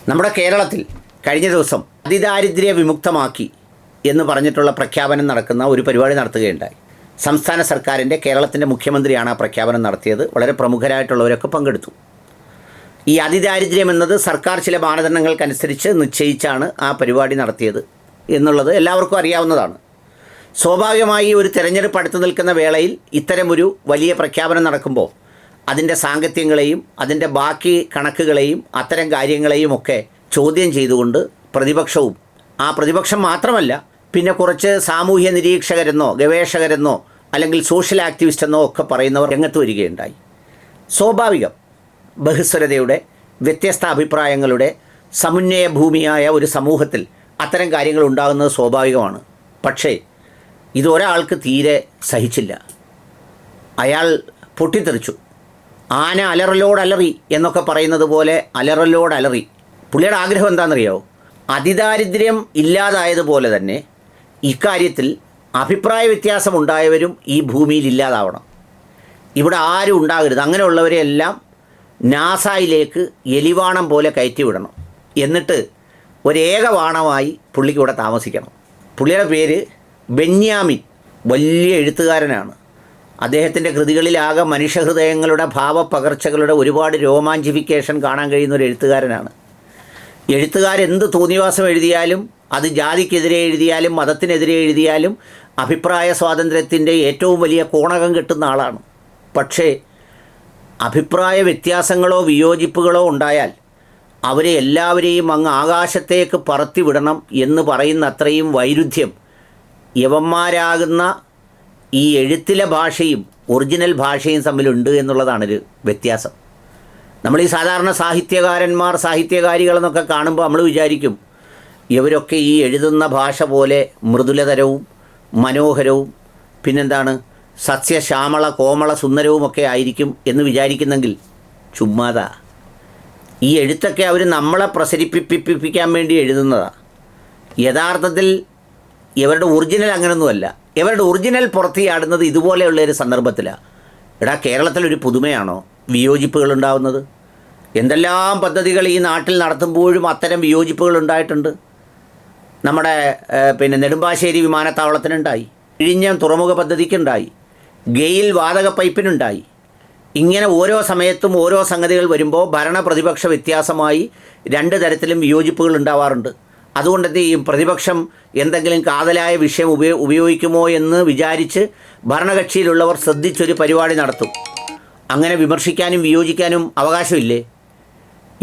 നമ്മുടെ കേരളത്തിൽ കഴിഞ്ഞ ദിവസം അതിദാരിദ്ര്യ വിമുക്തമാക്കി എന്ന് പറഞ്ഞിട്ടുള്ള പ്രഖ്യാപനം നടക്കുന്ന ഒരു പരിപാടി നടത്തുകയുണ്ടായി. സംസ്ഥാന സർക്കാരിൻ്റെ കേരളത്തിൻ്റെ മുഖ്യമന്ത്രിയാണ് ആ പ്രഖ്യാപനം നടത്തിയത്. വളരെ പ്രമുഖരായിട്ടുള്ളവരൊക്കെ പങ്കെടുത്തു. ഈ അതിദാരിദ്ര്യം എന്നത് സർക്കാർ ചില മാനദണ്ഡങ്ങൾക്കനുസരിച്ച് നിശ്ചയിച്ചാണ് ആ പരിപാടി നടത്തിയത് എന്നുള്ളത് എല്ലാവർക്കും അറിയാവുന്നതാണ്. സ്വാഭാവികമായി ഒരു തെരഞ്ഞെടുപ്പ് അടുത്ത് നിൽക്കുന്ന വേളയിൽ ഇത്തരമൊരു വലിയ പ്രഖ്യാപനം നടക്കുമ്പോൾ അതിൻ്റെ സാങ്കത്യങ്ങളെയും അതിൻ്റെ ബാക്കി കണക്കുകളെയും അത്തരം കാര്യങ്ങളെയും ഒക്കെ ചോദ്യം ചെയ്തുകൊണ്ട് പ്രതിപക്ഷവും, ആ പ്രതിപക്ഷം മാത്രമല്ല പിന്നെ കുറച്ച് സാമൂഹ്യ നിരീക്ഷകരെന്നോ ഗവേഷകരെന്നോ അല്ലെങ്കിൽ സോഷ്യൽ ആക്ടിവിസ്റ്റെന്നോ ഒക്കെ പറയുന്നവർ രംഗത്ത് വരികയുണ്ടായി. സ്വാഭാവികം, ബഹുസ്വരതയുടെ വ്യത്യസ്ത അഭിപ്രായങ്ങളുടെ സമുന്നയ ഭൂമിയായ ഒരു സമൂഹത്തിൽ അത്തരം കാര്യങ്ങൾ ഉണ്ടാകുന്നത് സ്വാഭാവികമാണ്. പക്ഷേ ഇതൊരാൾക്ക് തീരെ സഹിച്ചില്ല. അയാൾ പൊട്ടിത്തെറിച്ചു. ആന അലറലോടലറി എന്നൊക്കെ പറയുന്നത് പോലെ അലറലോടലറി. പുള്ളിയുടെ ആഗ്രഹം എന്താണെന്നറിയോ? അതിദാരിദ്ര്യം ഇല്ലാതായതുപോലെ തന്നെ ഇക്കാര്യത്തിൽ അഭിപ്രായ വ്യത്യാസം ഉണ്ടായവരും ഈ ഭൂമിയിൽ ഇല്ലാതാവണം. ഇവിടെ ആരും ഉണ്ടാകരുത്. അങ്ങനെയുള്ളവരെയെല്ലാം നാസയിലേക്ക് എലിവാണം പോലെ കയറ്റി വിടണം. എന്നിട്ട് ഒരേകവാണമായി പുള്ളിക്ക് ഇവിടെ താമസിക്കണം. പുള്ളിയുടെ പേര് ബെന്യാമിൻ. വലിയ എഴുത്തുകാരനാണ്. അദ്ദേഹത്തിൻ്റെ കൃതികളിലാകെ മനുഷ്യഹൃദയങ്ങളുടെ ഭാവപകർച്ചകളുടെ ഒരുപാട് രോമാഞ്ചിഫിക്കേഷൻ കാണാൻ കഴിയുന്ന ഒരു എഴുത്തുകാരനാണ്. എഴുത്തുകാരെന്ത് തോന്നിവാസം എഴുതിയാലും, അത് ജാതിക്കെതിരെ എഴുതിയാലും മതത്തിനെതിരെ എഴുതിയാലും അഭിപ്രായ സ്വാതന്ത്ര്യത്തിൻ്റെ ഏറ്റവും വലിയ കോണകം കെട്ടുന്ന ആളാണ്. പക്ഷേ അഭിപ്രായ വ്യത്യാസങ്ങളോ വിയോജിപ്പുകളോ ഉണ്ടായാൽ അവരെ എല്ലാവരെയും അങ്ങ് ആകാശത്തേക്ക് പറത്തി വിടണം എന്ന് പറയുന്ന അത്രയും വൈരുദ്ധ്യം യവന്മാരാകുന്ന ഈ എഴുത്തിലെ ഭാഷയും ഒറിജിനൽ ഭാഷയും തമ്മിലുണ്ട് എന്നുള്ളതാണൊരു വ്യത്യാസം. നമ്മൾ ഈ സാധാരണ സാഹിത്യകാരന്മാർ, സാഹിത്യകാരികളെന്നൊക്കെ കാണുമ്പോൾ നമ്മൾ വിചാരിക്കും ഇവരൊക്കെ ഈ എഴുതുന്ന ഭാഷ പോലെ മൃദുലതരവും മനോഹരവും പിന്നെന്താണ് സസ്യശ്യാമള കോമള സുന്ദരവുമൊക്കെ ആയിരിക്കും എന്ന് വിചാരിക്കുന്നെങ്കിൽ ചുമ്മാതാ. ഈ എഴുത്തൊക്കെ അവർ നമ്മളെ പ്രസരിപ്പിക്കാൻ വേണ്ടി എഴുതുന്നതാണ്. യഥാർത്ഥത്തിൽ ഇവരുടെ ഒറിജിനൽ അങ്ങനെയൊന്നുമല്ല. ഇവരുടെ ഒറിജിനൽ പുറത്തിയാടുന്നത് ഇതുപോലെയുള്ളൊരു സന്ദർഭത്തിലാണ്. എടാ, കേരളത്തിലൊരു പുതുമയാണോ വിയോജിപ്പുകൾ ഉണ്ടാകുന്നത്? എന്തെല്ലാം പദ്ധതികൾ ഈ നാട്ടിൽ നടത്തുമ്പോഴും അത്തരം വിയോജിപ്പുകൾ ഉണ്ടായിട്ടുണ്ട്. നമ്മുടെ നെടുമ്പാശ്ശേരി വിമാനത്താവളത്തിനുണ്ടായി, വിഴിഞ്ഞം തുറമുഖ പദ്ധതിക്കുണ്ടായി, ഗെയിൽ വാതക പൈപ്പിനുണ്ടായി. ഇങ്ങനെ ഓരോ സമയത്തും ഓരോ സംഗതികൾ വരുമ്പോൾ ഭരണ പ്രതിപക്ഷ വ്യത്യാസമായി രണ്ട് തരത്തിലും വിയോജിപ്പുകൾ ഉണ്ടാവാറുണ്ട്. അതുകൊണ്ട് ഈ പ്രതിപക്ഷം എന്തെങ്കിലും കാതലായ വിഷയം ഉപയോഗിക്കുമോ എന്ന് വിചാരിച്ച് ഭരണകക്ഷിയിലുള്ളവർ ശ്രദ്ധിച്ചൊരു പരിപാടി നടത്തും. അങ്ങനെ വിമർശിക്കാനും വിയോജിക്കാനും അവകാശമില്ലേ?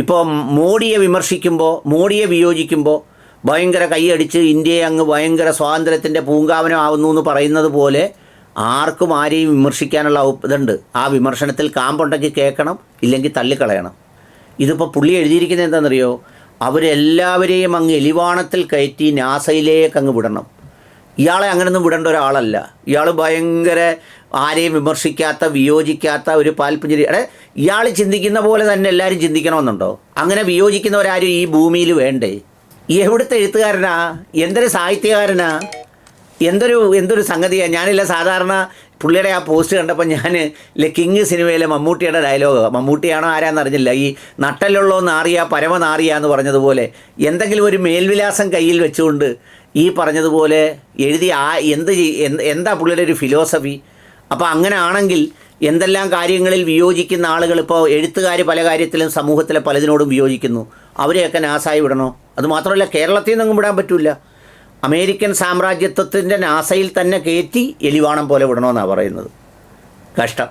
ഇപ്പോൾ മോഡിയെ വിയോജിക്കുമ്പോൾ ഭയങ്കര കൈയടിച്ച് ഇന്ത്യയെ അങ്ങ് ഭയങ്കര സ്വാതന്ത്ര്യത്തിൻ്റെ പൂങ്കാവനമാവുന്നു എന്ന് പറയുന്നത് പോലെ ആർക്കും ആരെയും വിമർശിക്കാനുള്ള ഇതുണ്ട്. ആ വിമർശനത്തിൽ കാമ്പുണ്ടെങ്കിൽ കേൾക്കണം, ഇല്ലെങ്കിൽ തള്ളിക്കളയണം. ഇതിപ്പോൾ പുള്ളി എഴുതിയിരിക്കുന്നത് എന്താണെന്നറിയോ? അവരെല്ലാവരെയും അങ്ങ് എലിവാണത്തിൽ കയറ്റി നാസയിലേക്ക് അങ്ങ് വിടണം. ഇയാളെ അങ്ങനെയൊന്നും വിടേണ്ട ഒരാളല്ല. ഇയാൾ ഭയങ്കര ആരെയും വിമർശിക്കാത്ത, വിയോജിക്കാത്ത ഒരു പാൽപ്പുഞ്ചിരി. ഇയാൾ ചിന്തിക്കുന്ന പോലെ തന്നെ എല്ലാവരും ചിന്തിക്കണമെന്നുണ്ടോ? അങ്ങനെ വിയോജിക്കുന്നവരാരും ഈ ഭൂമിയിൽ വേണ്ടേ? എവിടുത്തെ എഴുത്തുകാരനാ? എന്തൊരു സാഹിത്യകാരനാ? എന്തൊരു സംഗതിയാണ്. ഞാനില്ല സാധാരണ പുള്ളിയുടെ ആ പോസ്റ്റ് കണ്ടപ്പോൾ ഞാൻ കിങ് സിനിമയിലെ മമ്മൂട്ടിയുടെ ഡയലോഗ്, മമ്മൂട്ടിയാണോ ആരാന്നറിഞ്ഞില്ല, ഈ നട്ടലുള്ളോ നാറിയ പരമനാറിയ എന്ന് പറഞ്ഞതുപോലെ എന്തെങ്കിലും ഒരു മേൽവിലാസം കയ്യിൽ വെച്ചുകൊണ്ട് ഈ പറഞ്ഞതുപോലെ എഴുതി എന്താ പുള്ളിയുടെ ഒരു ഫിലോസഫി? അപ്പോൾ അങ്ങനെ ആണെങ്കിൽ എന്തെല്ലാം കാര്യങ്ങളിൽ വിയോജിക്കുന്ന ആളുകൾ, ഇപ്പോൾ എഴുത്തുകാർ പല കാര്യത്തിലും സമൂഹത്തിലെ പലതിനോടും വിയോജിക്കുന്നു, അവരെയൊക്കെ നാസായി വിടണോ? അതുമാത്രമല്ല, കേരളത്തിൽ നിന്നൊന്നും വിടാൻ പറ്റില്ല. അമേരിക്കൻ സാമ്രാജ്യത്വത്തിൻ്റെ നാസയിൽ തന്നെ കയറ്റി എലിവാണം പോലെ വിടണമെന്നാണ് പറയുന്നത്. കഷ്ടം.